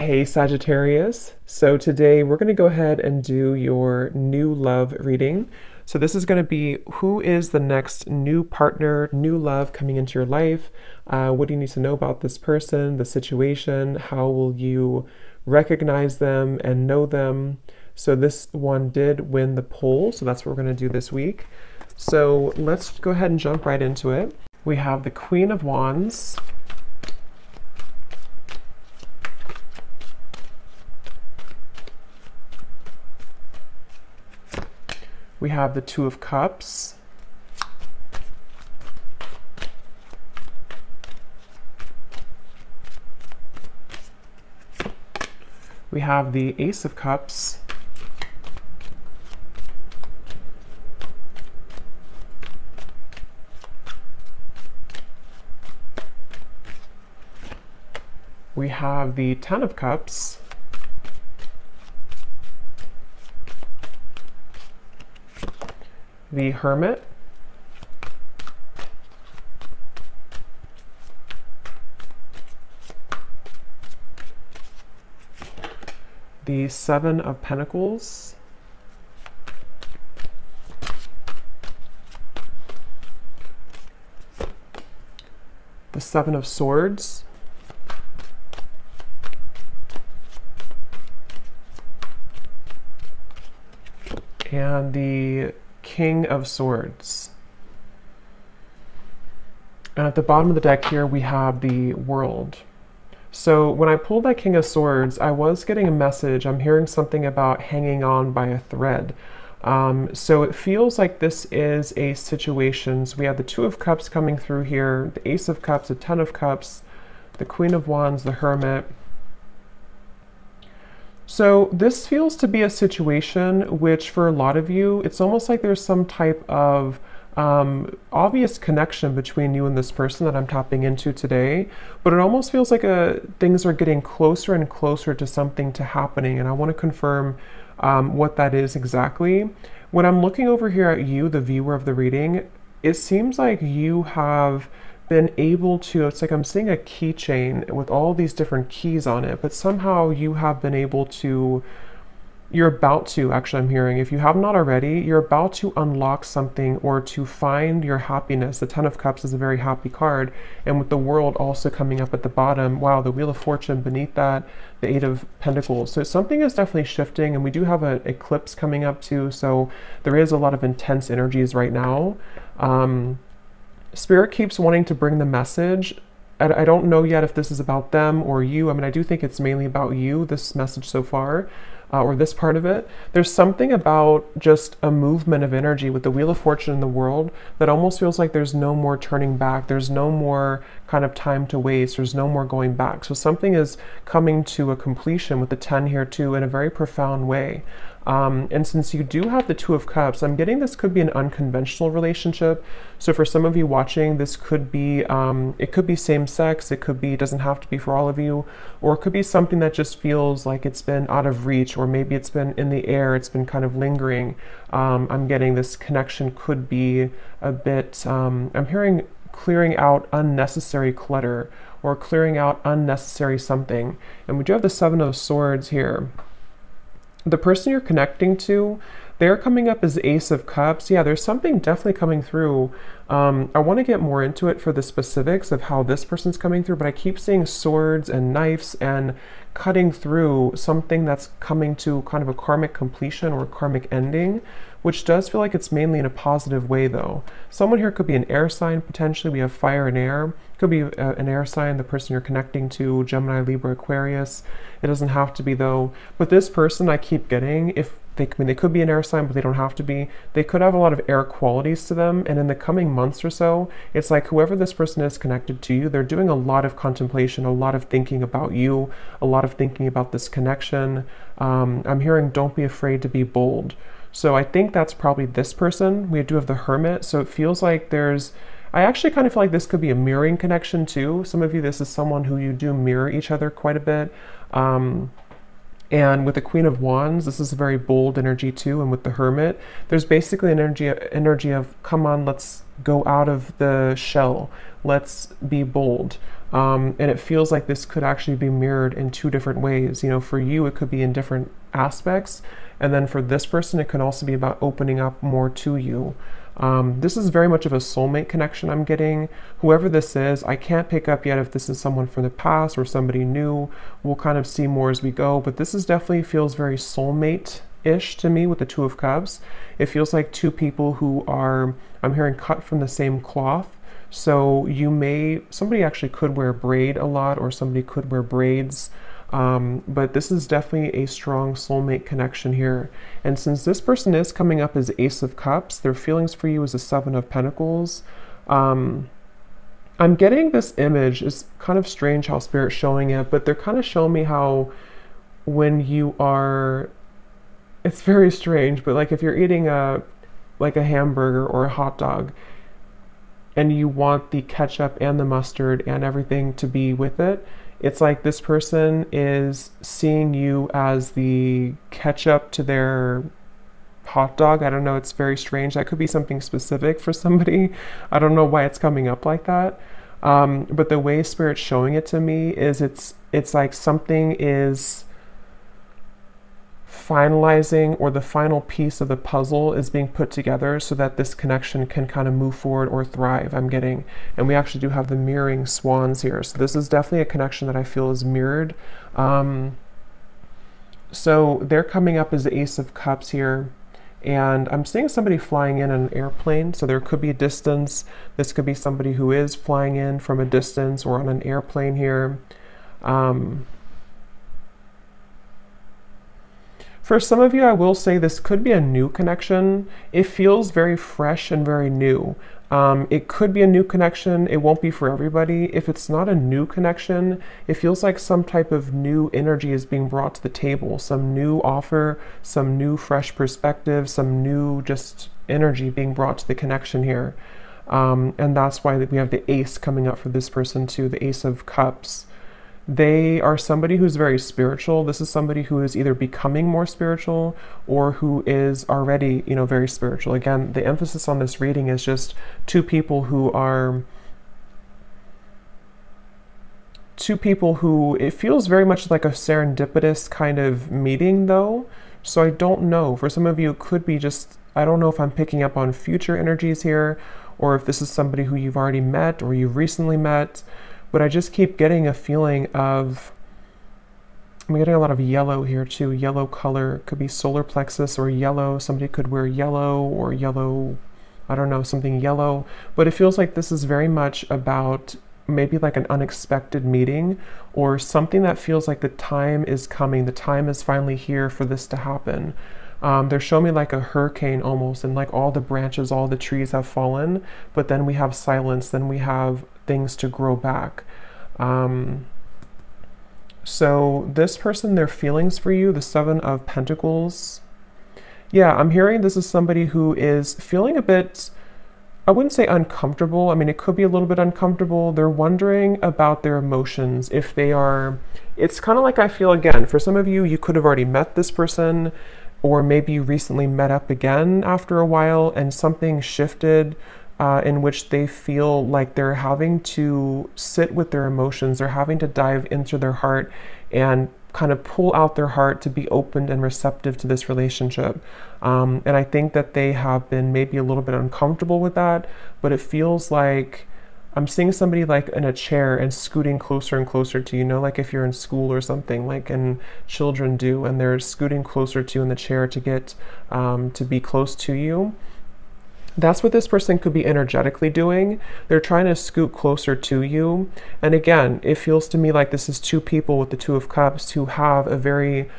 Hey Sagittarius. So today we're going to go ahead and do your new love reading. So this is going to be who is the next new partner, new love coming into your life. What do you need to know about this person, the situation? How will you recognize them and know them? So this one did win the poll, so that's what we're going to do this week. So let's go ahead and jump right into it. We have the Queen of Wands. We have the Two of Cups. We have the Ace of Cups. We have the Ten of Cups. The Hermit. The Seven of Pentacles. The Seven of Swords. And the King of Swords. And at the bottom of the deck here, we have the World. So when I pulled that King of Swords, I was getting a message. I'm hearing something about hanging on by a thread. So it feels like this is a situation. So we have the Two of Cups coming through here, the Ace of Cups, the Ten of Cups, the Queen of Wands, the Hermit. So this feels to be a situation which for a lot of you, it's almost like there's some type of obvious connection between you and this person that I'm tapping into today, but it almost feels like things are getting closer and closer to something to happening, and I want to confirm what that is exactly. When I'm looking over here at you, the viewer of the reading, it seems like you have been able to, it's like I'm seeing a keychain with all these different keys on it, but somehow you have been able to, you're about to, actually I'm hearing, if you have not already, you're about to unlock something or to find your happiness. The Ten of Cups is a very happy card, and with the World also coming up at the bottom, wow, the Wheel of Fortune beneath that, the Eight of Pentacles. So something is definitely shifting, and we do have an eclipse coming up too, so there is a lot of intense energies right now. Spirit keeps wanting to bring the message. I don't know yet if this is about them or you. I mean, I do think it's mainly about you, this message so far, or this part of it. There's something about just a movement of energy with the Wheel of Fortune in the World that almost feels like there's no more turning back. There's no more kind of time to waste. There's no more going back. So something is coming to a completion with the 10 here too in a very profound way. And since you do have the Two of Cups, I'm getting this could be an unconventional relationship. So for some of you watching, this could be, it could be same sex, it could be, it doesn't have to be for all of you, or it could be something that just feels like it's been out of reach, or maybe it's been in the air, it's been kind of lingering. I'm getting this connection could be a bit, I'm hearing clearing out unnecessary clutter, or clearing out unnecessary something. And we do have the Seven of Swords here. The person you're connecting to, they're coming up as Ace of Cups. Yeah, there's something definitely coming through. I want to get more into it for the specifics of how this person's coming through, but I keep seeing swords and knives and cutting through something that's coming to kind of a karmic completion or karmic ending, which does feel like it's mainly in a positive way though. Someone here could be an air sign, potentially. We have fire and air. Could be an air sign, the person you're connecting to, Gemini, Libra, Aquarius. It doesn't have to be though. But this person I keep getting, if they, I mean, they could be an air sign, but they don't have to be. They could have a lot of air qualities to them. And in the coming months or so, it's like whoever this person is connected to you, they're doing a lot of contemplation, a lot of thinking about you, a lot of thinking about this connection. I'm hearing don't be afraid to be bold. So I think that's probably this person. We do have the Hermit. So it feels like there's, I actually kind of feel like this could be a mirroring connection too. Some of you, this is someone who you do mirror each other quite a bit. And with the Queen of Wands, this is a very bold energy too. And with the Hermit, there's basically an energy of, come on, let's go out of the shell. Let's be bold. And it feels like this could actually be mirrored in two different ways. You know, for you, it could be in different aspects. And then for this person, it can also be about opening up more to you. This is very much of a soulmate connection I'm getting. Whoever this is, I can't pick up yet if this is someone from the past or somebody new. We'll kind of see more as we go, but this is definitely feels very soulmate-ish to me with the Two of Cups. It feels like two people who are, I'm hearing, cut from the same cloth. So somebody actually could wear a braid a lot, or somebody could wear braids. But this is definitely a strong soulmate connection here. And since this person is coming up as Ace of Cups, their feelings for you is a Seven of Pentacles. I'm getting this image. It's kind of strange how Spirit's showing it, but they're kind of showing me how when you are, it's very strange, but like if you're eating like a hamburger or a hot dog, and you want the ketchup and the mustard and everything to be with it, it's like this person is seeing you as the ketchup to their hot dog. I don't know, it's very strange. That could be something specific for somebody. I don't know why it's coming up like that. But the way Spirit's showing it to me is it's like something is finalizing, or the final piece of the puzzle is being put together so that this connection can kind of move forward or thrive, I'm getting. And we actually do have the mirroring swans here. So this is definitely a connection that I feel is mirrored. So they're coming up as the Ace of Cups here. And I'm seeing somebody flying in an airplane. So there could be a distance. This could be somebody who is flying in from a distance or on an airplane here. For some of you, I will say this could be a new connection. It feels very fresh and very new. It could be a new connection. It won't be for everybody. If it's not a new connection, it feels like some type of new energy is being brought to the table, some new offer, some new fresh perspective, some new just energy being brought to the connection here. And that's why we have the Ace coming up for this person too, the Ace of Cups. They are somebody who's very spiritual. This is somebody who is either becoming more spiritual or who is already, you know, very spiritual. Again, the emphasis on this reading is just two people who, it feels very much like a serendipitous kind of meeting though. So I don't know. For some of you, it could be just, I don't know if I'm picking up on future energies here, or if this is somebody who you've already met or you've recently met. But I just keep getting a feeling of, I'm getting a lot of yellow here too. Yellow color could be solar plexus or yellow. Somebody could wear yellow or yellow, I don't know, something yellow. But it feels like this is very much about maybe like an unexpected meeting, or something that feels like the time is coming. The time is finally here for this to happen. They're showing me like a hurricane almost, and like all the branches, all the trees have fallen, but then we have silence, then we have things to grow back. So this person, their feelings for you, the Seven of Pentacles. Yeah, I'm hearing this is somebody who is feeling a bit, I wouldn't say uncomfortable. I mean, it could be a little bit uncomfortable. They're wondering about their emotions. If they are, it's kind of like, I feel again, for some of you, you could have already met this person, or maybe you recently met up again after a while and something shifted in which they feel like they're having to sit with their emotions. They're having to dive into their heart and kind of pull out their heart to be open and receptive to this relationship. And I think that they have been maybe a little bit uncomfortable with that, but it feels like I'm seeing somebody like in a chair and scooting closer and closer to, you know, like if you're in school or something, like, and children do, and they're scooting closer to you in the chair to get to be close to you. That's what this person could be energetically doing. They're trying to scoot closer to you. And again, it feels to me like this is two people with the Two of Cups who have a very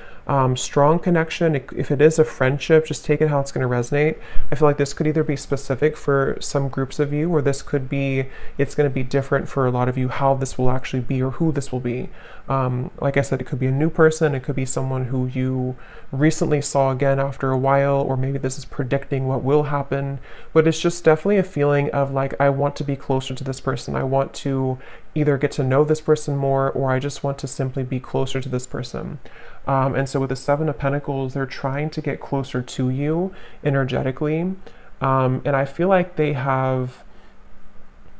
strong connection. If it is a friendship, just take it how it's going to resonate. I feel like this could either be specific for some groups of you, or this could be, it's going to be different for a lot of you, how this will actually be or who this will be. Like I said, it could be a new person. It could be someone who you recently saw again after a while, or maybe this is predicting what will happen. But it's just definitely a feeling of like, I want to be closer to this person. I want to either get to know this person more, or I just want to simply be closer to this person. And so with the Seven of Pentacles, they're trying to get closer to you energetically. And I feel like they have,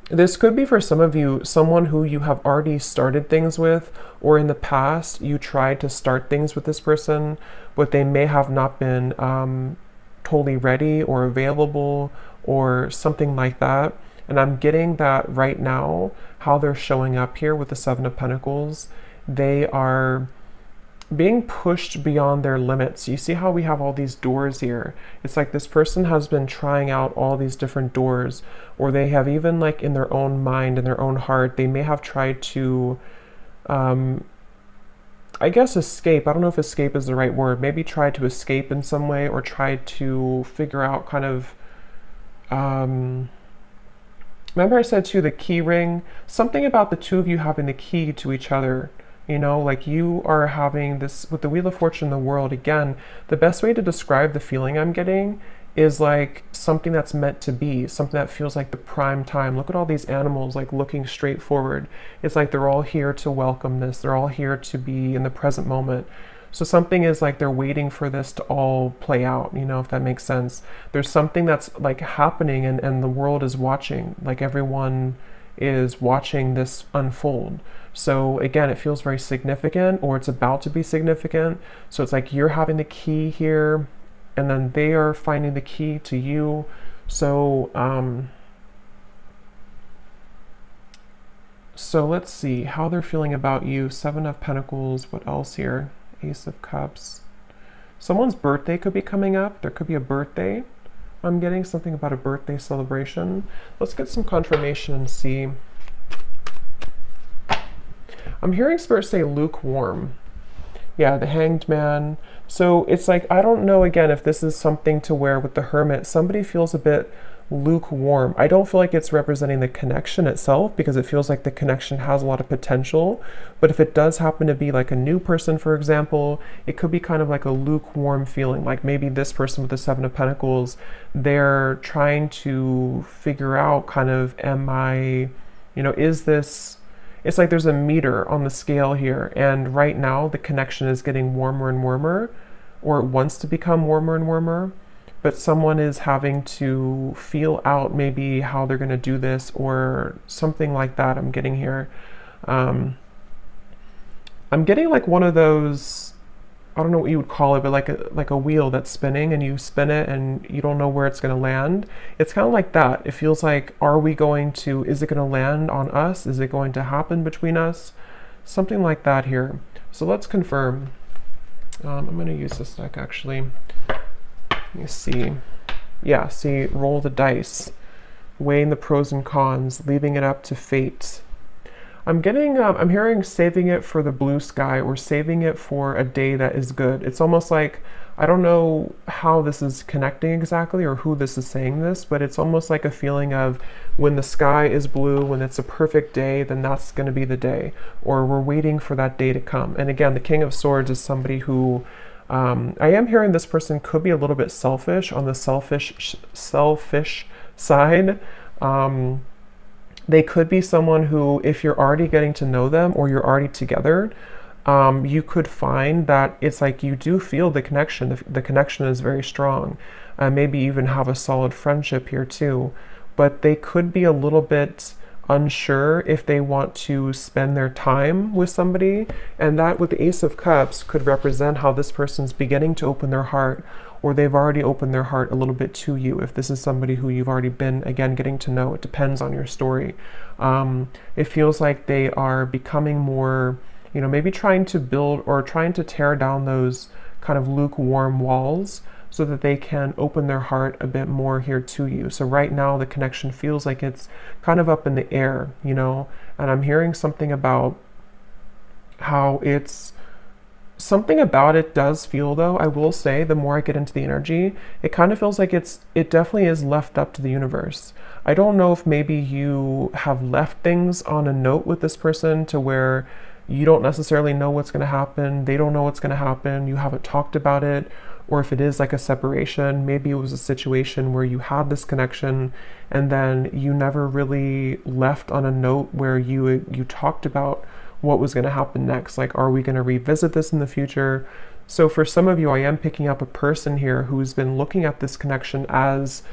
This could be for some of you, someone who you have already started things with, or in the past you tried to start things with this person, but they may have not been totally ready or available or something like that. And I'm getting that right now, how they're showing up here with the Seven of Pentacles. They are being pushed beyond their limits. You see how we have all these doors here? It's like this person has been trying out all these different doors, or they have even, like, in their own mind, in their own heart, they may have tried to, I guess, escape. I don't know if escape is the right word. Maybe try to escape in some way, or try to figure out kind of, remember I said too, the key ring? Something about the two of you having the key to each other. You know, like you are having this, with the Wheel of Fortune, the World, again, the best way to describe the feeling I'm getting is like something that's meant to be, something that feels like the prime time. Look at all these animals, like, looking straight forward. It's like they're all here to welcome this. They're all here to be in the present moment. So something is like they're waiting for this to all play out, you know, if that makes sense. There's something that's like happening, and the world is watching, like everyone is watching this unfold. So again, it feels very significant, or it's about to be significant. So it's like you're having the key here, and then they are finding the key to you. So so let's see how they're feeling about you. Seven of Pentacles. What else here? Ace of Cups. Someone's birthday could be coming up. There could be a birthday. I'm getting something about a birthday celebration. Let's get some confirmation and see. I'm hearing Spirit say lukewarm. Yeah, the Hanged Man. So it's like, I don't know, again, if this is something to where with the Hermit, somebody feels a bit lukewarm. I don't feel like it's representing the connection itself, because it feels like the connection has a lot of potential. But if it does happen to be like a new person, for example, it could be kind of like a lukewarm feeling. Like maybe this person with the Seven of Pentacles, they're trying to figure out kind of, am I, you know, is this, it's like there's a meter on the scale here, and right now the connection is getting warmer and warmer, or it wants to become warmer and warmer, but someone is having to feel out maybe how they're going to do this, or something like that. I'm getting here. I'm getting like one of those, I don't know what you would call it, but like a wheel that's spinning, and you spin it and you don't know where it's going to land. It's kind of like that. It feels like, are we going to, is it going to land on us? Is it going to happen between us? Something like that here. So let's confirm. I'm going to use this deck actually. Let me see. Yeah, see, roll the dice, weighing the pros and cons, leaving it up to fate. I'm getting, I'm hearing saving it for the blue sky, or saving it for a day that is good. It's almost like, I don't know how this is connecting exactly, or who this is saying this, but it's almost like a feeling of when the sky is blue, when it's a perfect day, then that's going to be the day, or we're waiting for that day to come. And again, the King of Swords is somebody who, I am hearing this person could be a little bit selfish, on the selfish side. They could be someone who, if you're already getting to know them, or you're already together, you could find that it's like you do feel the connection. The connection is very strong. Maybe even have a solid friendship here too. But they could be a little bit unsure if they want to spend their time with somebody. And that, with the Ace of Cups, could represent how this person's beginning to open their heart, or they've already opened their heart a little bit to you. If this is somebody who you've already been, again, getting to know, it depends on your story. It feels like they are becoming more, you know, maybe trying to build or trying to tear down those kind of lukewarm walls, so that they can open their heart a bit more here to you. So right now the connection feels like it's kind of up in the air, you know, and I'm hearing something about how it's, something about it does feel, though, I will say, the more I get into the energy, it kind of feels like it definitely is left up to the universe. I don't know if maybe you have left things on a note with this person to where you don't necessarily know what's going to happen, they don't know what's going to happen, you haven't talked about it, or if it is like a separation, maybe it was a situation where you had this connection and then you never really left on a note where you talked about what was going to happen next. Like, are we going to revisit this in the future? So for some of you, I am picking up a person here who's been looking at this connection as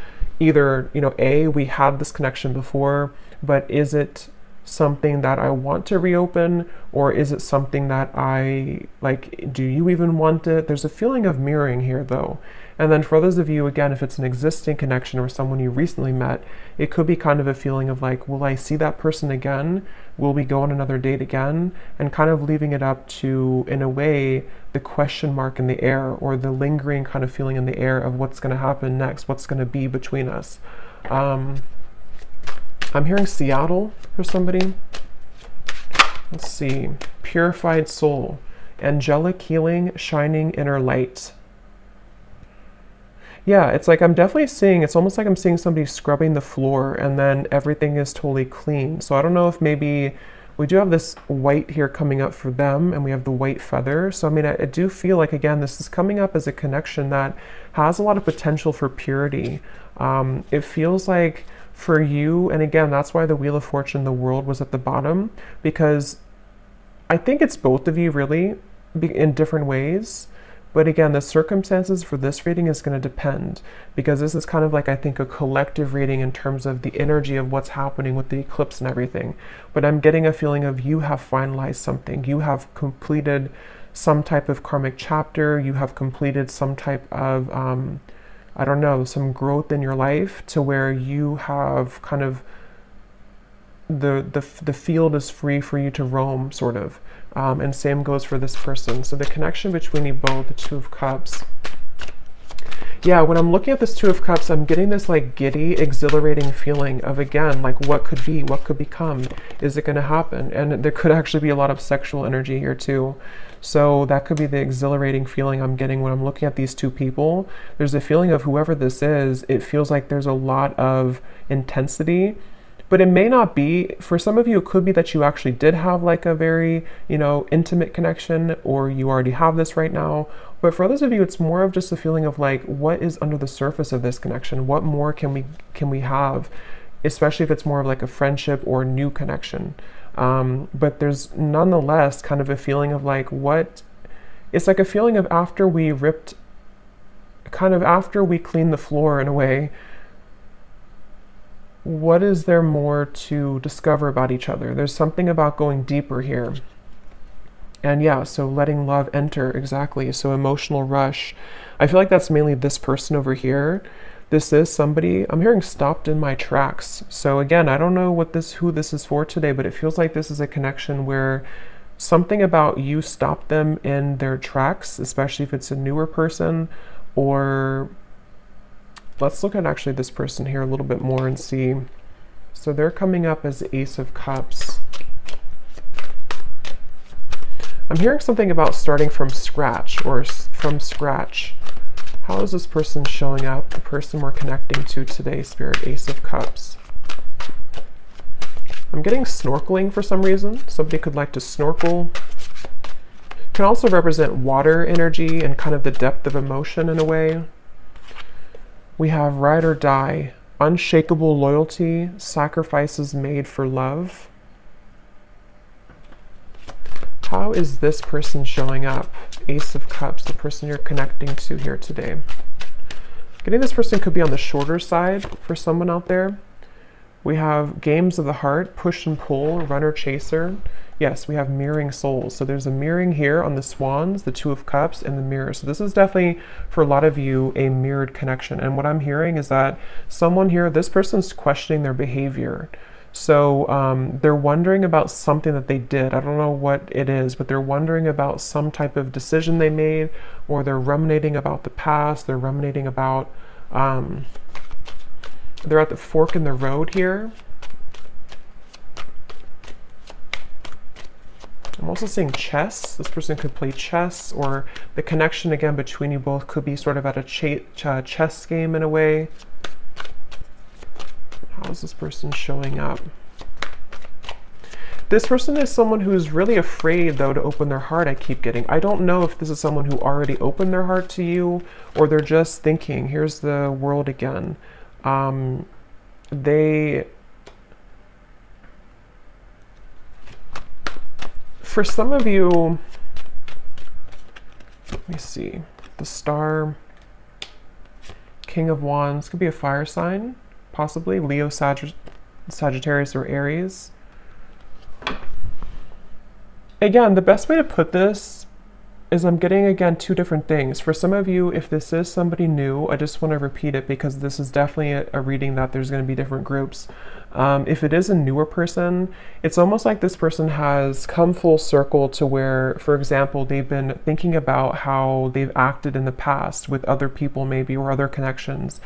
either, you know, A, we had this connection before, but is it something that I want to reopen, or is it something that I like, do you even want it? There's a feeling of mirroring here though. And then for those of you, again, if it's an existing connection or someone you recently met, it could be kind of a feeling of like, will I see that person again? Will we go on another date again? And kind of leaving it up to, in a way, the question mark in the air, or the lingering kind of feeling in the air of what's going to happen next, what's going to be between us. I'm hearing Seattle for somebody. Let's see. Purified soul. Angelic healing, shining inner light. Yeah, it's like I'm definitely seeing, it's almost like I'm seeing somebody scrubbing the floor and then everything is totally clean. So I don't know if maybe we do have this white here coming up for them, and we have the white feather. So I mean, I do feel like, again, this is coming up as a connection that has a lot of potential for purity. It feels like for you, and again, that's why the Wheel of Fortune, the world, was at the bottom, because I think it's both of you really in different ways. But again, the circumstances for this reading is going to depend, because this is kind of like, I think, a collective reading in terms of the energy of what's happening with the eclipse and everything. But I'm getting a feeling of you have finalized something. You have completed some type of karmic chapter. You have completed some type of, I don't know, some growth in your life to where you have kind of, the field is free for you to roam, sort of. And same goes for this person. So the connection between you both, the Two of Cups. Yeah, when I'm looking at this Two of Cups, I'm getting this like giddy, exhilarating feeling of, again, like what could be, what could become, is it going to happen? And there could actually be a lot of sexual energy here too. So that could be the exhilarating feeling I'm getting when I'm looking at these two people. There's a feeling of whoever this is, it feels like there's a lot of intensity. But it may not be. For some of you, it could be that you actually did have like a very, you know, intimate connection, or you already have this right now. But for others of you, it's more of just a feeling of like, what is under the surface of this connection? What more can we have? Especially if it's more of like a friendship or new connection. But there's nonetheless kind of a feeling of like, what? It's like a feeling of after we ripped, kind of after we cleaned the floor in a way, what is there more to discover about each other? There's something about going deeper here. And yeah, so letting love enter, exactly. So emotional rush. I feel like that's mainly this person over here. This is somebody, I'm hearing stopped in my tracks. So again, I don't know who this is for today, but it feels like this is a connection where something about you stopped them in their tracks, especially if it's a newer person. Or let's look at actually this person here a little bit more and see. So they're coming up as the Ace of Cups. I'm hearing something about starting from scratch, or from scratch. How is this person showing up? The person we're connecting to today, Spirit, Ace of Cups. I'm getting snorkeling for some reason. Somebody could like to snorkel. Can also represent water energy and kind of the depth of emotion in a way. We have ride or die, unshakable loyalty, sacrifices made for love. How is this person showing up? Ace of Cups, the person you're connecting to here today. Getting this person could be on the shorter side for someone out there. We have games of the heart, push and pull, runner chaser. Yes, we have mirroring souls. So there's a mirroring here on the swans, the Two of Cups, and the mirror. So this is definitely, for a lot of you, a mirrored connection. And what I'm hearing is that someone here, this person's questioning their behavior. So they're wondering about something that they did. I don't know what it is, but they're wondering about some type of decision they made, or they're ruminating about the past. They're ruminating about, they're at the fork in the road here. I'm also seeing chess. This person could play chess, or the connection again between you both could be sort of at a chess game in a way. How is this person showing up? This person is someone who's really afraid, though, to open their heart, I keep getting. I don't know if this is someone who already opened their heart to you, or they're just thinking, here's the world again. For some of you, let me see, the star. King of Wands, could be a fire sign, possibly Leo, Sagittarius, or Aries. Again, the best way to put this is I'm getting, again, two different things. For some of you, if this is somebody new, I just want to repeat it because this is definitely a reading that there's going to be different groups. If it is a newer person, it's almost like this person has come full circle to where, for example, they've been thinking about how they've acted in the past with other people maybe, or other connections.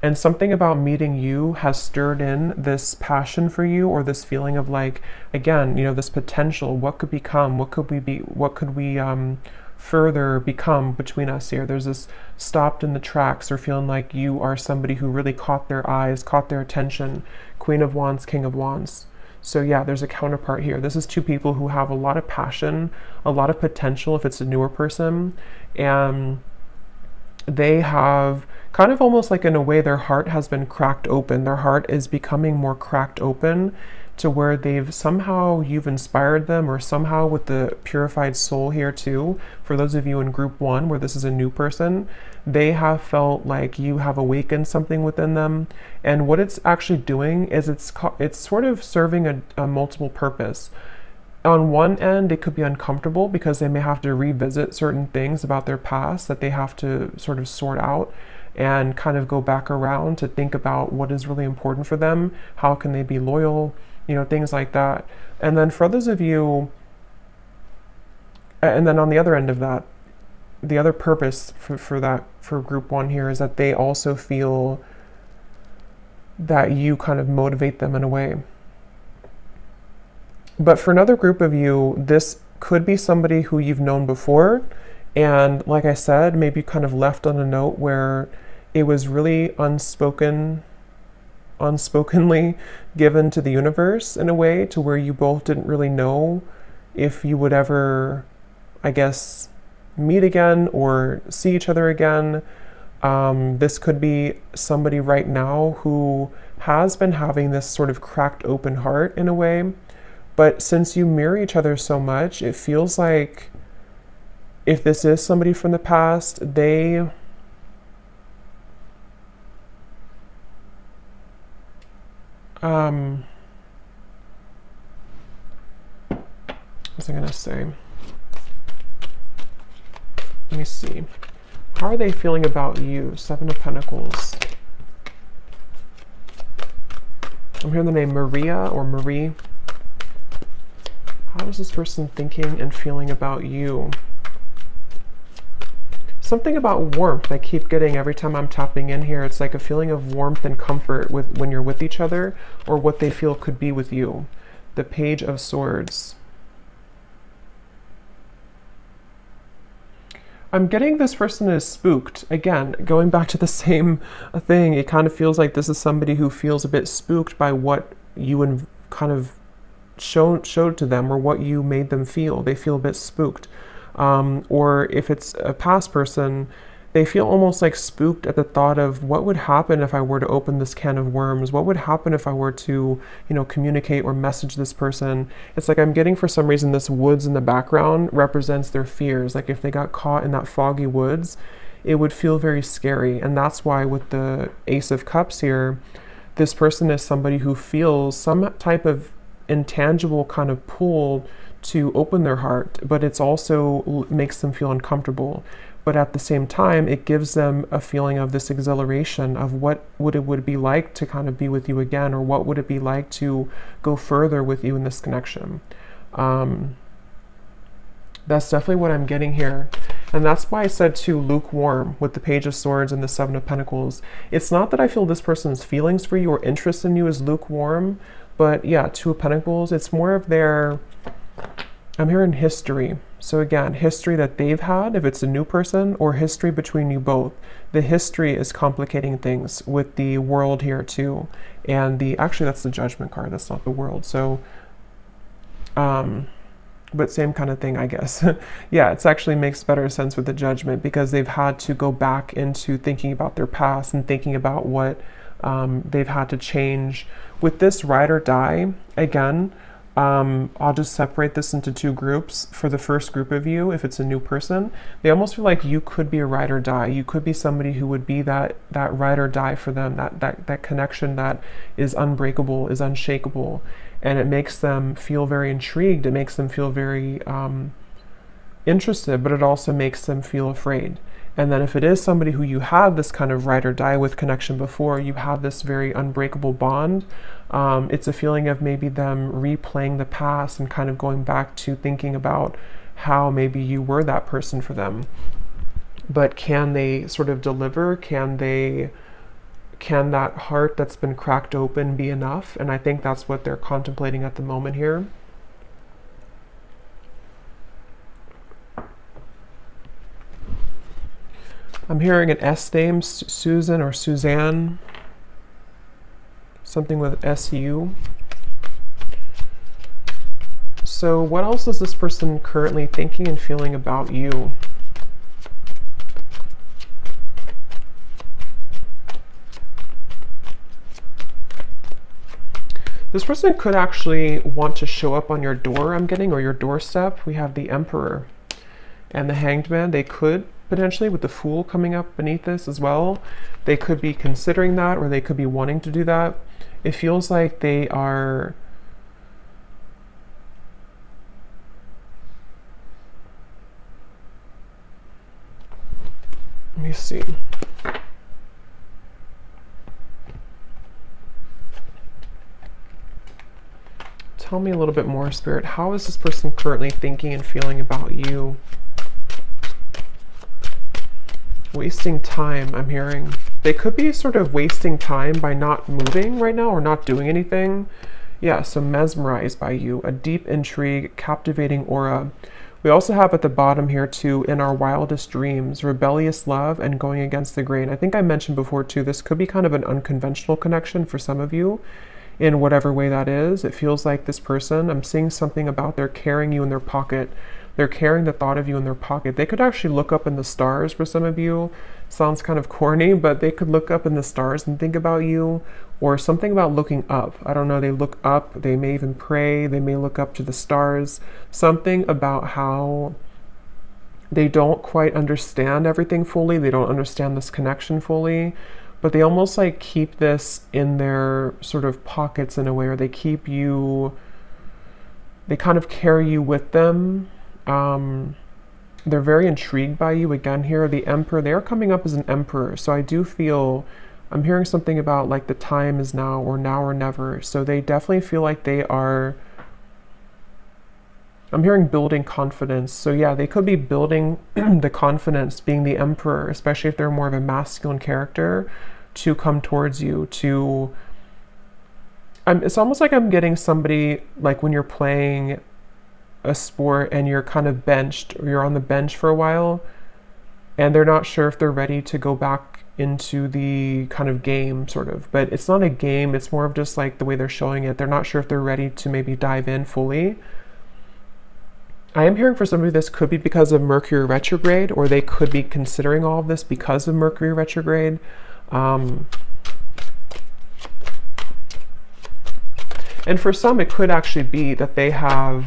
And something about meeting you has stirred in this passion for you, or this feeling of like, again, you know, this potential. What could become? What could we be? What could we further become between us here? There's this stopped in the tracks, or feeling like you are somebody who really caught their eyes, caught their attention. Queen of Wands, King of Wands. So yeah, there's a counterpart here. This is two people who have a lot of passion, a lot of potential if it's a newer person. And they have kind of almost like, in a way, their heart has been cracked open. Their heart is becoming more cracked open to where they've somehow, you've inspired them, or somehow with the purified soul here too. For those of you in group 1 where this is a new person, they have felt like you have awakened something within them. And what it's actually doing is it's sort of serving a multiple purpose. On one end, it could be uncomfortable because they may have to revisit certain things about their past that they have to sort of sort out and kind of go back around to think about what is really important for them. How can they be loyal? You know, things like that. And then for others of you, and then on the other end of that, the other purpose for group 1 here is that they also feel that you kind of motivate them in a way. But for another group of you, this could be somebody who you've known before. And like I said, maybe kind of left on a note where it was really unspokenly given to the universe in a way, to where you both didn't really know if you would ever, I guess, meet again or see each other again. This could be somebody right now who has been having this sort of cracked open heart in a way. But since you mirror each other so much, it feels like if this is somebody from the past, they what was I gonna say? Let me see. How are they feeling about you? 7 of Pentacles. I'm hearing the name Maria or Marie. How is this person thinking and feeling about you? Something about warmth I keep getting every time I'm tapping in here. It's like a feeling of warmth and comfort when you're with each other, or what they feel could be with you. The Page of Swords. I'm getting this person is spooked. Again, going back to the same thing, it kind of feels like this is somebody who feels a bit spooked by what you kind of showed to them, or what you made them feel. They feel a bit spooked. Or if it's a past person, they feel almost like spooked at the thought of what would happen if I were to open this can of worms? What would happen if I were to, communicate or message this person? It's like I'm getting, for some reason, this woods in the background represents their fears. Like if they got caught in that foggy woods, it would feel very scary. And that's why with the Ace of Cups here, this person is somebody who feels some type of intangible kind of pull to open their heart, but it's also makes them feel uncomfortable. But at the same time, it gives them a feeling of this exhilaration of what would it be like to kind of be with you again, or what would it be like to go further with you in this connection. That's definitely what I'm getting here. And that's why I said too, lukewarm with the Page of Swords and the 7 of Pentacles. It's not that I feel this person's feelings for you or interest in you is lukewarm, but yeah, 2 of Pentacles, it's more of their, I'm hearing history. So again, history that they've had, if it's a new person, or history between you both. The history is complicating things with the World here too. And actually that's the Judgment card, that's not the World. So, but same kind of thing, I guess. Yeah, it actually makes better sense with the Judgment, because they've had to go back into thinking about their past and thinking about what they've had to change. With this Ride or Die, again, I'll just separate this into two groups. For the first group of you, if it's a new person, they almost feel like you could be a ride or die. You could be somebody who would be that ride or die for them, that connection that is unbreakable, is unshakable. And it makes them feel very intrigued. It makes them feel very interested, but it also makes them feel afraid. And then if it is somebody who you have this kind of ride or die with connection before, you have this very unbreakable bond, it's a feeling of maybe them replaying the past and kind of going back to thinking about how maybe you were that person for them. But can they sort of deliver? Can that heart that's been cracked open be enough? And I think that's what they're contemplating at the moment here. I'm hearing an S name, Susan or Suzanne, something with SU. So what else is this person currently thinking and feeling about you? This person could actually want to show up on your door, I'm getting, or your doorstep. We have the Emperor and the Hanged Man. They could potentially, with the Fool coming up beneath this as well, they could be considering that, or they could be wanting to do that. It feels like they are let me see. Tell me a little bit more, Spirit. How is this person currently thinking and feeling about you? Wasting time, I'm hearing. They could be sort of wasting time by not moving right now or not doing anything. Yeah, so mesmerized by you, a deep intrigue, captivating aura. We also have at the bottom here too, in our wildest dreams, rebellious love and going against the grain. I think I mentioned before too, this could be kind of an unconventional connection for some of you in whatever way that is. It feels like this person, I'm seeing something about they're carrying you in their pocket. They're carrying the thought of you in their pocket. They could actually look up in the stars for some of you. Sounds kind of corny, but they could look up in the stars and think about you, or something about looking up. I don't know, they look up, they may even pray, they may look up to the stars. Something about how they don't quite understand everything fully. They don't understand this connection fully, but they almost like keep this in their sort of pockets in a way, or they keep you, they kind of carry you with them. They're very intrigued by you. Again here, the Emperor, they're coming up as an Emperor. So I do feel, I'm hearing something about like the time is now or never. So they definitely feel like they are, I'm hearing building confidence. So yeah, they could be building the confidence, being the Emperor, especially if they're more of a masculine character, to come towards you, to, it's almost like I'm getting somebody, like when you're playing a sport and you're kind of benched, or you're on the bench for a while and they're not sure if they're ready to go back into the kind of game sort of, but it's not a game, it's more of just like the way they're showing it. They're not sure if they're ready to maybe dive in fully. I am hearing for some of you this could be because of Mercury retrograde, or they could be considering all of this because of Mercury retrograde. And for some it could actually be that they have,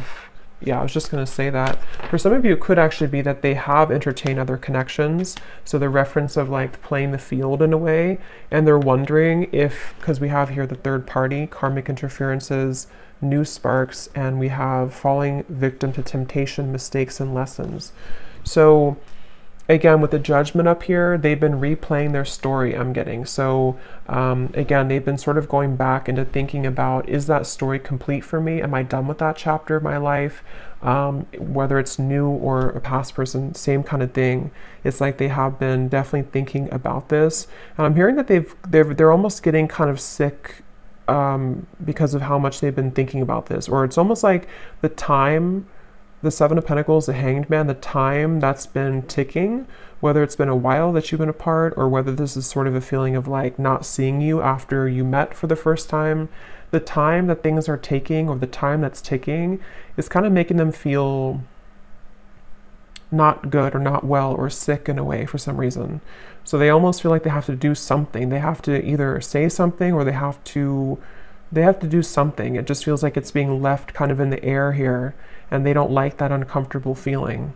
yeah, I was just going to say that. For some of you, it could actually be that they have entertained other connections. So the reference of like playing the field in a way, and they're wondering if, because we have here the third party, karmic interferences, new sparks, and we have falling victim to temptation, mistakes, and lessons. So again, with the Judgment up here, they've been replaying their story, I'm getting. So again, they've been sort of going back into thinking about, is that story complete for me? Am I done with that chapter of my life? Whether it's new or a past person, same kind of thing. It's like they have been definitely thinking about this. And I'm hearing that they're almost getting kind of sick because of how much they've been thinking about this. Or it's almost like the time, the Seven of Pentacles, the Hanged Man, the time that's been ticking, whether it's been a while that you've been apart, or whether this is sort of a feeling of like not seeing you after you met for the first time, the time that things are taking, or the time that's ticking, is kind of making them feel not good or not well or sick in a way for some reason. So they almost feel like they have to do something. They have to either say something, or they have to They have to do something. It just feels like it's being left kind of in the air here, and they don't like that uncomfortable feeling.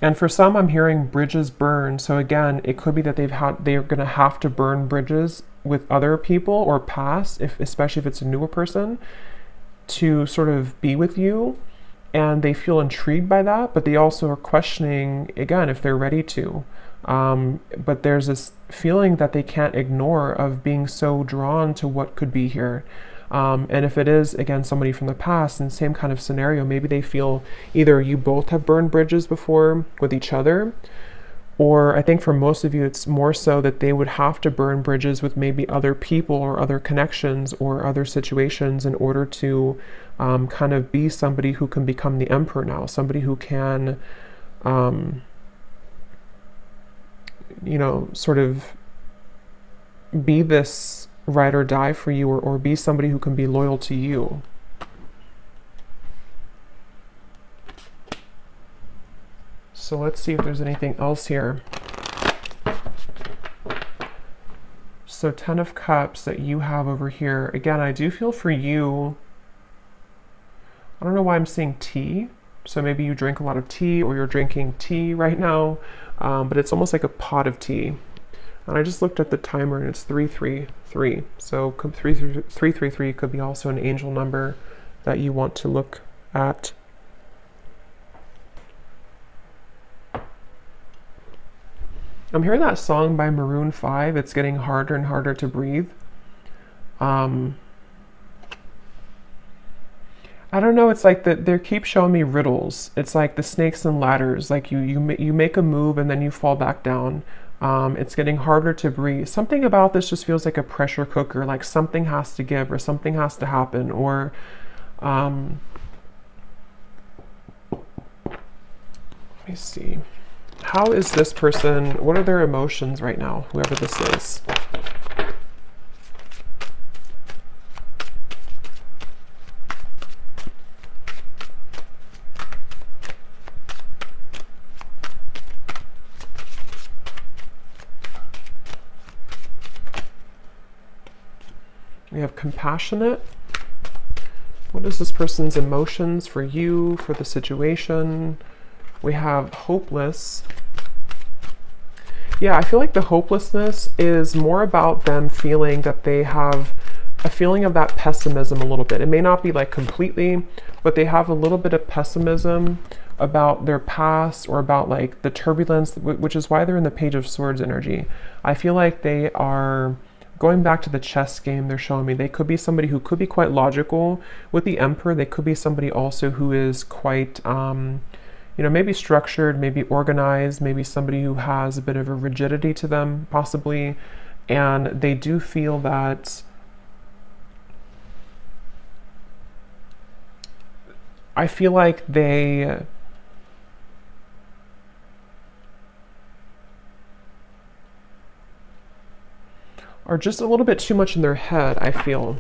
And for some, I'm hearing bridges burn. So again, it could be that they're going to have to burn bridges with other people or pass, especially if it's a newer person, to sort of be with you. And they feel intrigued by that, but they also are questioning, again, if they're ready to. But there's this feeling that they can't ignore of being so drawn to what could be here. And if it is, again, somebody from the past, in the same kind of scenario, maybe they feel either you both have burned bridges before with each other, or I think for most of you, it's more so that they would have to burn bridges with maybe other people or other connections or other situations in order to kind of be somebody who can become the emperor now, somebody who can, you know, sort of be this ride or die for you, or be somebody who can be loyal to you. So let's see if there's anything else here. So 10 of Cups that you have over here. Again, I do feel for you, I don't know why I'm seeing tea. So maybe you drink a lot of tea, or you're drinking tea right now, but it's almost like a pot of tea. And I just looked at the timer and it's 333. So 333 could be also an angel number that you want to look at. I'm hearing that song by Maroon 5. It's getting harder and harder to breathe. I don't know. It's like they keep showing me riddles. It's like the snakes and ladders. Like you make a move and then you fall back down. It's getting harder to breathe. Something about this just feels like a pressure cooker. Like something has to give, or something has to happen, or let me see. How is this person, what are their emotions right now, whoever this is? We have compassionate. What is this person's emotions for you, for the situation? We have hopeless. Yeah, I feel like the hopelessness is more about them feeling that they have a feeling of that pessimism a little bit. It may not be like completely, but they have a little bit of pessimism about their past, or about like the turbulence, which is why they're in the Page of Swords energy. I feel like they are going back to the chess game. They're showing me they could be somebody who could be quite logical. With the Emperor, they could be somebody also who is quite you know, maybe structured, maybe organized, maybe somebody who has a bit of a rigidity to them, possibly. And they do feel that, I feel like they are just a little bit too much in their head, I feel.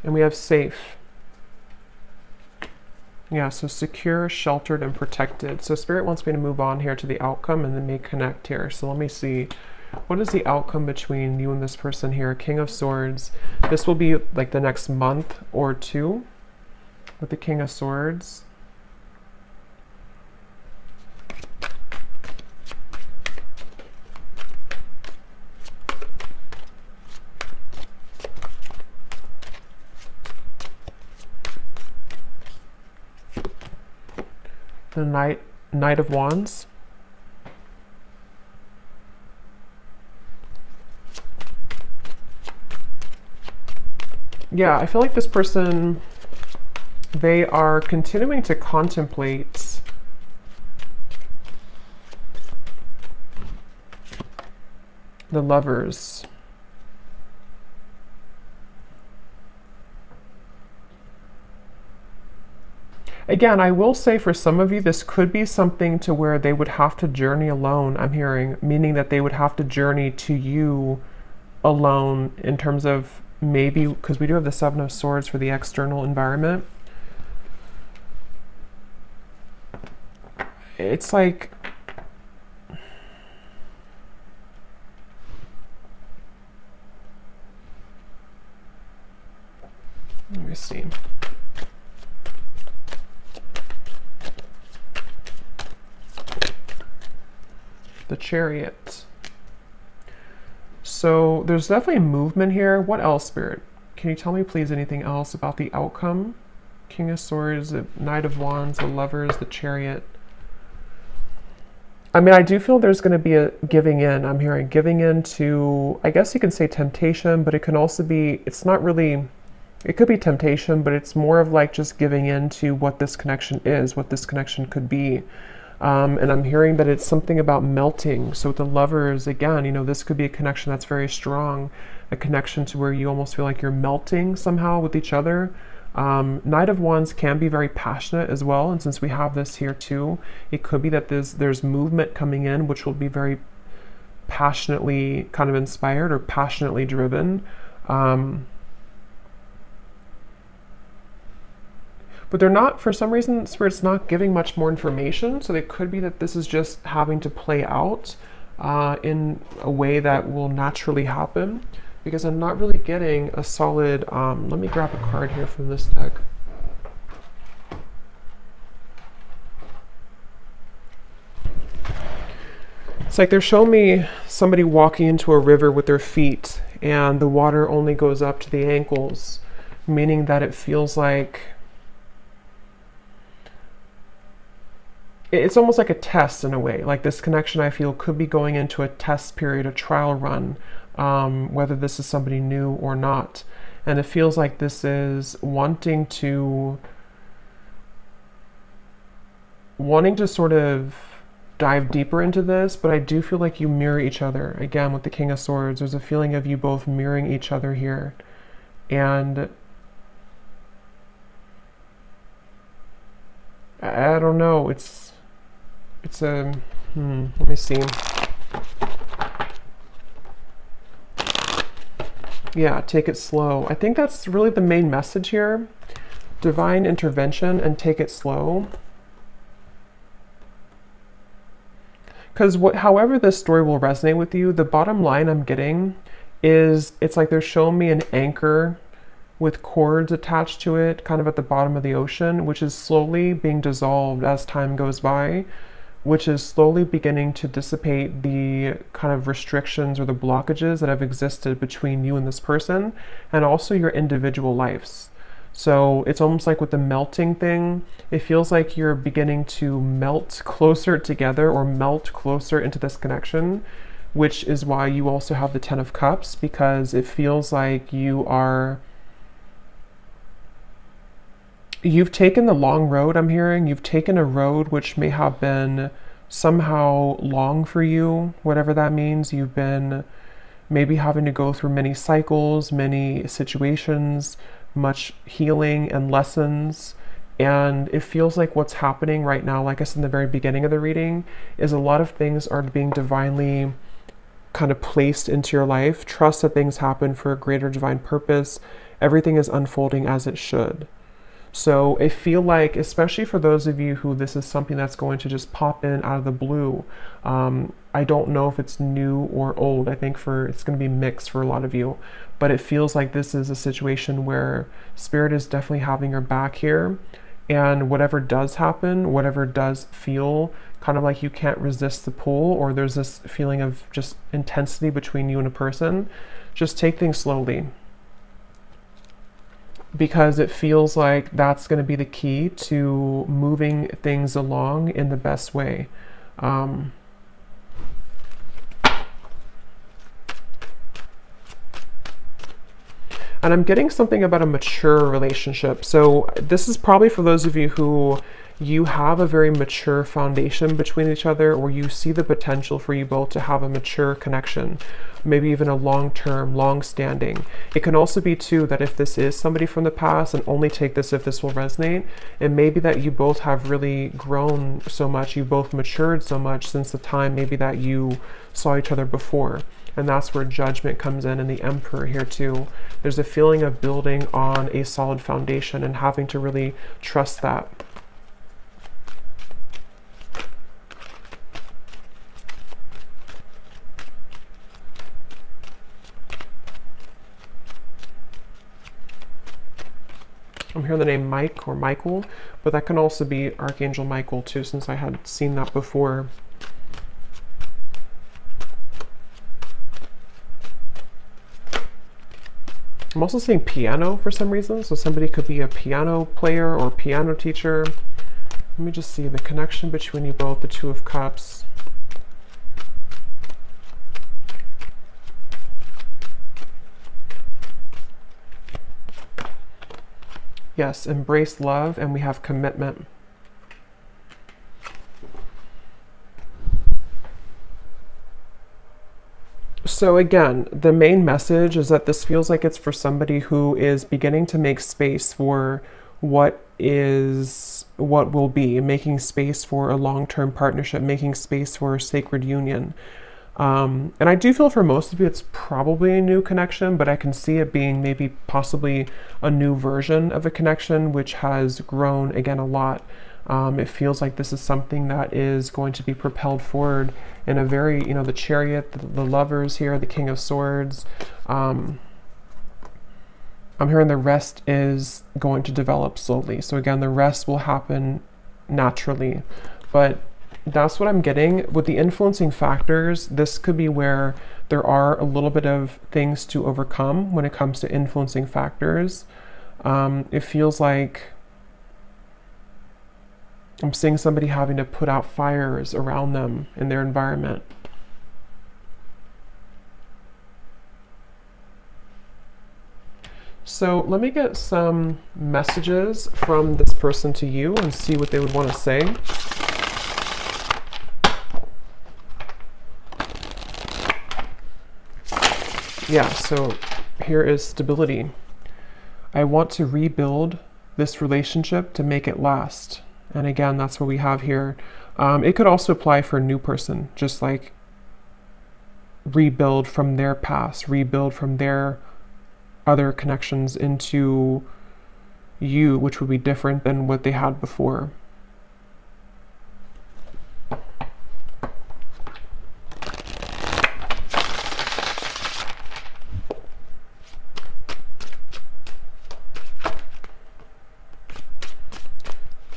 And we have safe. Yeah, so secure, sheltered, and protected. So Spirit wants me to move on here to the outcome and then may connect here. So let me see. What is the outcome between you and this person here? King of Swords. This will be like the next month or two with the King of Swords. The Knight of Wands. Yeah, I feel like this person, they are continuing to contemplate the Lovers. Again, I will say for some of you, this could be something to where they would have to journey alone, I'm hearing, meaning that they would have to journey to you alone in terms of maybe, because we do have the Seven of Swords for the external environment. it's like, let me see. The Chariot. So there's definitely movement here. What else, Spirit? Can you tell me, please, anything else about the outcome? King of Swords, the Knight of Wands, the Lovers, the Chariot. I mean, I do feel there's going to be a giving in. I'm hearing giving in to, I guess you can say temptation, but it can also be, it's not really, it could be temptation, but it's more of like just giving in to what this connection is, what this connection could be. And I'm hearing that it's something about melting. So with the Lovers, again, you know, this could be a connection that's very strong, a connection to where you almost feel like you're melting somehow with each other. Knight of Wands can be very passionate as well, and since we have this here too, it could be that there's movement coming in which will be very passionately kind of inspired or passionately driven. But they're not, for some reason, Spirit's not giving much more information, so it could be that this is just having to play out in a way that will naturally happen, because I'm not really getting a solid, let me grab a card here from this deck. It's like they're showing me somebody walking into a river with their feet, and the water only goes up to the ankles, meaning that it feels like it's almost like a test in a way. Like this connection, I feel, could be going into a test period, a trial run, whether this is somebody new or not. And it feels like this is wanting to sort of dive deeper into this, but I do feel like you mirror each other. Again, with the King of Swords, there's a feeling of you both mirroring each other here. And I don't know, it's a, let me see. Yeah, take it slow. I think that's really the main message here. Divine intervention and take it slow. Because however this story will resonate with you, the bottom line I'm getting is it's like they're showing me an anchor with cords attached to it, kind of at the bottom of the ocean, which is slowly being dissolved as time goes by, which is slowly beginning to dissipate the kind of restrictions or the blockages that have existed between you and this person, and also your individual lives. So it's almost like with the melting thing, it feels like you're beginning to melt closer together or melt closer into this connection, which is why you also have the Ten of Cups, because it feels like you've taken the long road, I'm hearing. You've taken a road which may have been somehow long for you, whatever that means. You've been maybe having to go through many cycles, many situations, much healing and lessons. And it feels like what's happening right now, like I said in the very beginning of the reading, is a lot of things are being divinely kind of placed into your life. Trust that things happen for a greater divine purpose. Everything is unfolding as it should. So I feel like, especially for those of you who this is something that's going to just pop in out of the blue, I don't know if it's new or old. I think it's going to be mixed for a lot of you, but it feels like this is a situation where Spirit is definitely having your back here, and whatever does happen, whatever does feel kind of like you can't resist the pull, or there's this feeling of just intensity between you and a person, just take things slowly. Because it feels like that's going to be the key to moving things along in the best way. And I'm getting something about a mature relationship. So this is probably for those of you who you have a very mature foundation between each other, or you see the potential for you both to have a mature connection, maybe even a long-term, long-standing. It can also be too that if this is somebody from the past, and only take this if this will resonate, it may be that you both have really grown so much, you both matured so much since the time maybe that you saw each other before. And that's where Judgment comes in, and the Emperor here too. There's a feeling of building on a solid foundation and having to really trust that. I'm hearing the name Mike or Michael, but that can also be Archangel Michael too, since I had seen that before. I'm also seeing piano for some reason, so somebody could be a piano player or piano teacher. Let me just see the connection between you both, the Two of Cups. Yes, embrace love, and we have commitment. So again, the main message is that this feels like it's for somebody who is beginning to make space for what will be, making space for a long-term partnership, making space for a sacred union. And I do feel for most of you it's probably a new connection, but I can see it being maybe possibly a new version of a connection which has grown again a lot. It feels like this is something that is going to be propelled forward in a very, the Chariot, the Lovers here, the King of Swords. I'm hearing the rest is going to develop slowly. So again, the rest will happen naturally, but that's what I'm getting. With the influencing factors, this could be where there are a little bit of things to overcome when it comes to influencing factors. It feels like I'm seeing somebody having to put out fires around them in their environment. So let me get some messages from this person to you and see what they would want to say. Yeah, so here is stability. I want to rebuild this relationship to make it last. And again, that's what we have here. It could also apply for a new person, just like rebuild from their past, rebuild from their other connections into you, which would be different than what they had before.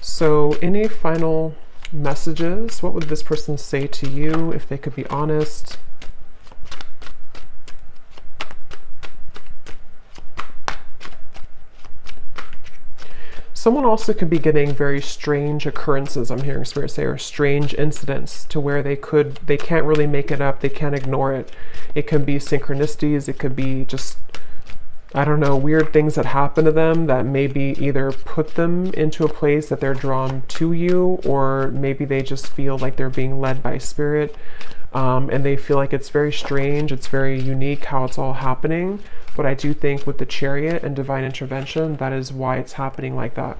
So any final messages? What would this person say to you if they could be honest? Someone also could be getting very strange occurrences, I'm hearing Spirit say, or strange incidents to where they can't really make it up, they can't ignore it. It could be synchronicities, it could be just, I don't know, weird things that happen to them that maybe either put them into a place that they're drawn to you, or maybe they just feel like they're being led by Spirit, and they feel like it's very strange, it's very unique how it's all happening. But I do think with the Chariot and divine intervention, that is why it's happening like that.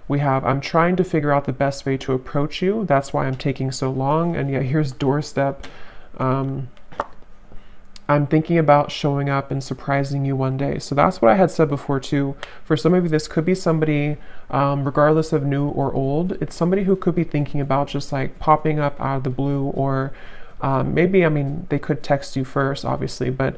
We have, I'm trying to figure out the best way to approach you. That's why I'm taking so long. And yet here's doorstep. I'm thinking about showing up and surprising you one day. So that's what I had said before too. For some of you, this could be somebody, regardless of new or old, it's somebody who could be thinking about just like popping up out of the blue, or maybe, I mean, they could text you first, obviously, but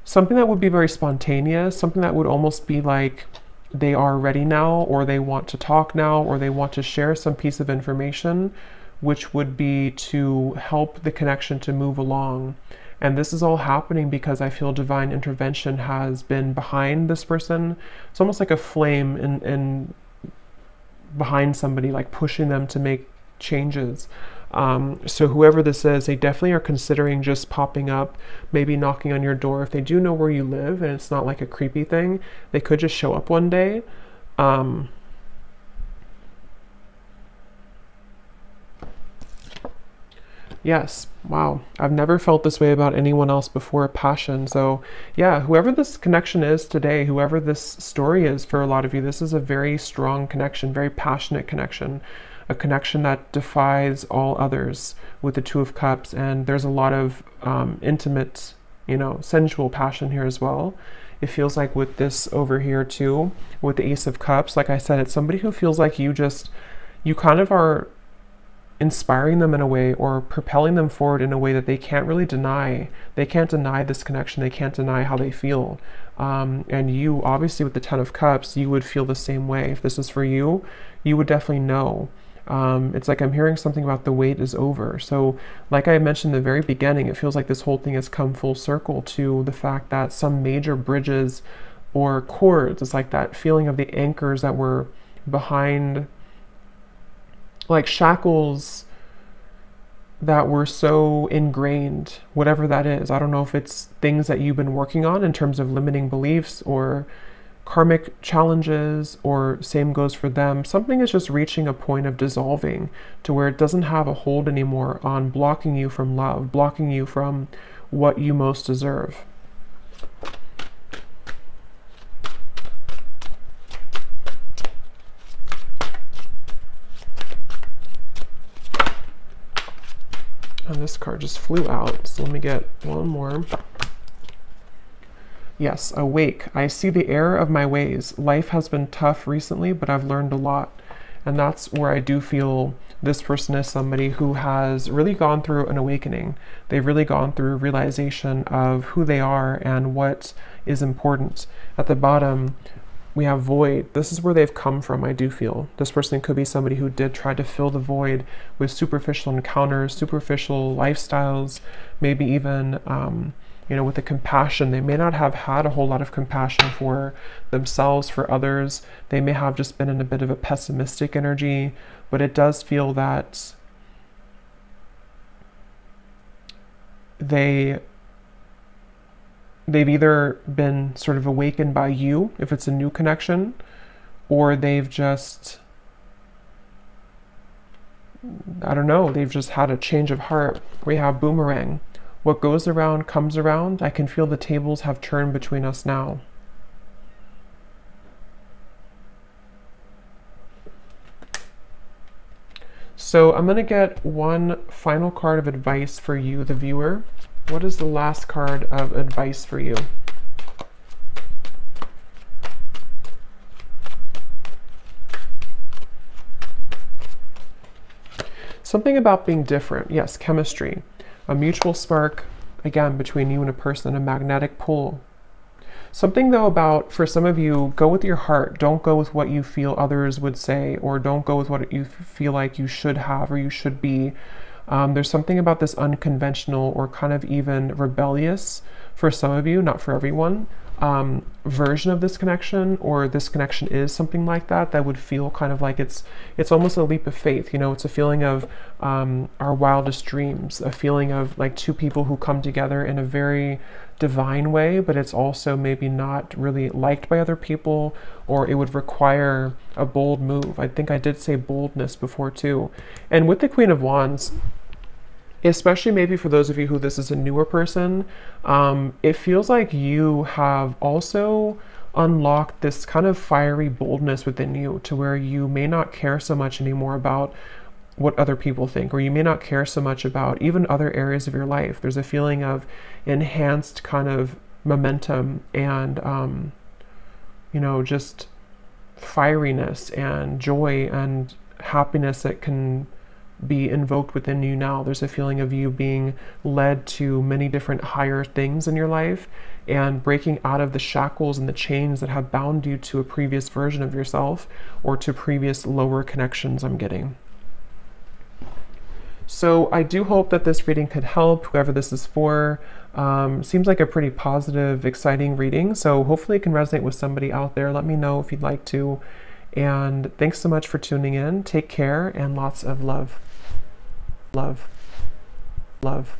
something that would be very spontaneous, something that would almost be like they are ready now, or they want to talk now, or they want to share some piece of information, which would be to help the connection to move along. And this is all happening because I feel divine intervention has been behind this person. It's almost like a flame in behind somebody, like pushing them to make changes. So whoever this is, they definitely are considering just popping up, maybe knocking on your door. If they do know where you live and it's not like a creepy thing, they could just show up one day. Yes, wow. I've never felt this way about anyone else before, passion. So yeah, whoever this connection is today, whoever this story is for a lot of you, this is a very strong connection, very passionate connection. A connection that defies all others with the Two of Cups. And there's a lot of intimate, sensual passion here as well. It feels like with this over here too, with the Ace of Cups, like I said, it's somebody who feels like you kind of are inspiring them in a way or propelling them forward in a way that they can't really deny. They can't deny this connection. They can't deny how they feel. And you, obviously, with the Ten of Cups, you would feel the same way. If this is for you, you would definitely know. It's like I'm hearing something about the wait is over. So like I mentioned in the very beginning, it feels like this whole thing has come full circle to the fact that some major bridges or cords, it's like that feeling of the anchors that were behind, like shackles that were so ingrained, whatever that is. I don't know if it's things that you've been working on in terms of limiting beliefs or karmic challenges, or same goes for them. Something is just reaching a point of dissolving to where it doesn't have a hold anymore on blocking you from love, blocking you from what you most deserve. And this card just flew out, so let me get one more. Yes, awake. I see the error of my ways. Life has been tough recently, but I've learned a lot. And that's where I do feel this person is somebody who has really gone through an awakening. They've really gone through a realization of who they are and what is important. At the bottom, we have void. This is where they've come from, I do feel. This person could be somebody who did try to fill the void with superficial encounters, superficial lifestyles, maybe even, with the compassion. They may not have had a whole lot of compassion for themselves, for others. They may have just been in a bit of a pessimistic energy, but it does feel that they've either been sort of awakened by you, if it's a new connection, or they've just, I don't know, they've just had a change of heart. We have boomerang. What goes around comes around. I can feel the tables have turned between us now. So I'm going to get one final card of advice for you, the viewer. What is the last card of advice for you? Something about being different. Yes, chemistry. A mutual spark, again, between you and a person, a magnetic pull. Something, though, about, for some of you, go with your heart. Don't go with what you feel others would say, or don't go with what you feel like you should have or you should be. There's something about this unconventional or kind of even rebellious, for some of you, not for everyone, version of this connection, or this connection is something like that, that would feel kind of like it's almost a leap of faith. It's a feeling of our wildest dreams, a feeling of like two people who come together in a very divine way, but it's also maybe not really liked by other people, or it would require a bold move. I think I did say boldness before too. And with the Queen of Wands, especially maybe for those of you who this is a newer person, it feels like you have also unlocked this kind of fiery boldness within you, to where you may not care so much anymore about what other people think, or you may not care so much about even other areas of your life. There's a feeling of enhanced kind of momentum and, just fieriness and joy and happiness that can be invoked within you now. There's a feeling of you being led to many different higher things in your life and breaking out of the shackles and the chains that have bound you to a previous version of yourself or to previous lower connections I'm getting. So I do hope that this reading could help whoever this is for. Seems like a pretty positive, exciting reading. So hopefully it can resonate with somebody out there. Let me know if you'd like to. And thanks so much for tuning in. Take care and lots of love. Love. Love.